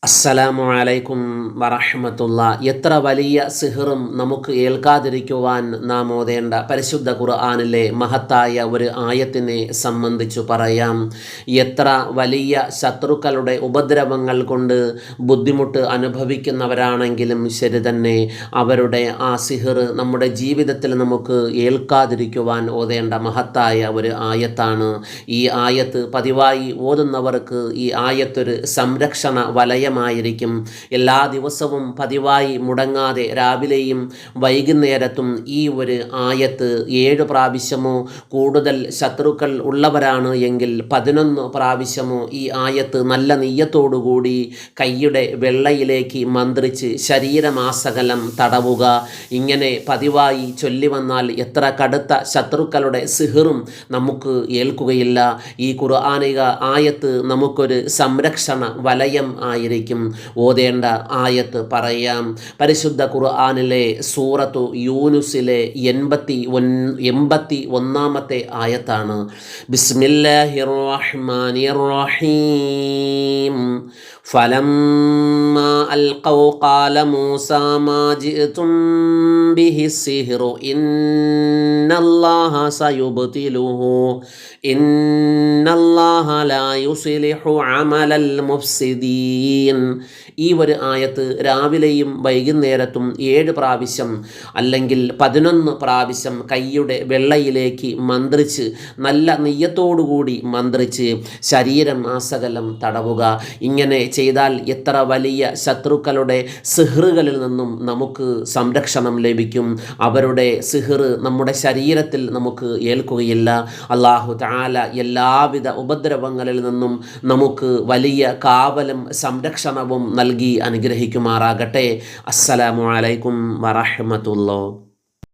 അസ്സലാമു അലൈക്കും വറഹ്മത്തുള്ള. എത്ര വലിയ സിഹറും നമുക്ക് ഏൽക്കാതിരിക്കുവാൻ നാം ഓതേണ്ട പരിശുദ്ധ ഖുർആനിലെ മഹത്തായ ഒരു ആയത്തിനെ സംബന്ധിച്ചു പറയാം. എത്ര വലിയ ശത്രുക്കളുടെ ഉപദ്രവങ്ങൾ കൊണ്ട് ബുദ്ധിമുട്ട് അനുഭവിക്കുന്നവരാണെങ്കിലും ശരി തന്നെ, അവരുടെ ആ സിഹർ നമ്മുടെ ജീവിതത്തിൽ നമുക്ക് ഏൽക്കാതിരിക്കുവാൻ ഓതേണ്ട മഹത്തായ ഒരു ആയത്താണ്. ഈ ആയത്ത് പതിവായി ഓതുന്നവർക്ക് ഈ ആയത്തൊരു സംരക്ഷണ വലയമായിരിക്കും. എല്ലാ ദിവസവും പതിവായി മുടങ്ങാതെ രാവിലെയും വൈകുന്നേരത്തും ഈ ഒരു ആയത്ത് 7 പ്രാവശ്യമോ കൂടുതൽ ശത്രുക്കൾ ഉള്ളവരാണ് എങ്കിൽ 11 പ്രാവശ്യമോ ഈ ആയത്ത് നല്ല നെയ്യത്തോടുകൂടി കൈയുടെ വെള്ളയിലേക്ക് മന്ത്രിച്ച് ശരീരമാസകലം തടവുക. ഇങ്ങനെ പതിവായി ചൊല്ലി വന്നാൽ എത്ര കടുത്ത ശത്രുക്കളുടെ സിഹറും നമുക്ക് ഏൽക്കുകയില്ല. ഈ ഖുർആനിക ആയത്ത് നമുക്കൊരു സംരക്ഷണ വലയം ആയിരിക്കും. ഓതേണ്ട ആയത്ത് പറയാം. പരിശുദ്ധ ഖുർആനിലെ സൂറത്തു യൂനുസിലെ 81-ാമത്തെ ആയത്താണ്. ബിസ്മില്ലാഹിർ റഹ്മാനിർ റഹീം. ഫലമ്മാ അൽഖൗ ഖാല മൂസാ മാ ജിഅ്തും ബിഹി സിഹ്റു ഇന്നല്ലാഹ സയുബ്തിലുഹു ഇന്നല്ലാഹ ലാ യുസ്ലിഹു അമലൽ മുഫ്സിദീൻ. ഈ ഒരു ആയത്ത് രാവിലെയും വൈകുന്നേരത്തും 7 പ്രാവശ്യം അല്ലെങ്കിൽ 11 പ്രാവശ്യം കൈയുടെ വെള്ളയിലേക്ക് മന്ത്രിച്ച് നല്ല നെയ്യത്തോടുകൂടി മന്ത്രിച്ച് ശരീരം ആസകലം തടവുക. ഇങ്ങനെ ചെയ്താൽ എത്ര വലിയ ശത്രുക്കളുടെ സിഹറുകളിൽ നിന്നും നമുക്ക് സംരക്ഷണം ലഭിക്കും. അവരുടെ സിഹർ നമ്മുടെ ശരീരത്തിൽ നമുക്ക് ഏൽക്കുകയില്ല. അല്ലാഹു തആല എല്ലാവിധ ഉപദ്രവങ്ങളിൽ നിന്നും നമുക്ക് വലിയ കാവലും സംരക്ഷണവും നൽകി അനുഗ്രഹിക്കുമാറാകട്ടെ. അസ്സലാമു അലൈക്കും വറഹ്മത്തുള്ളാഹി.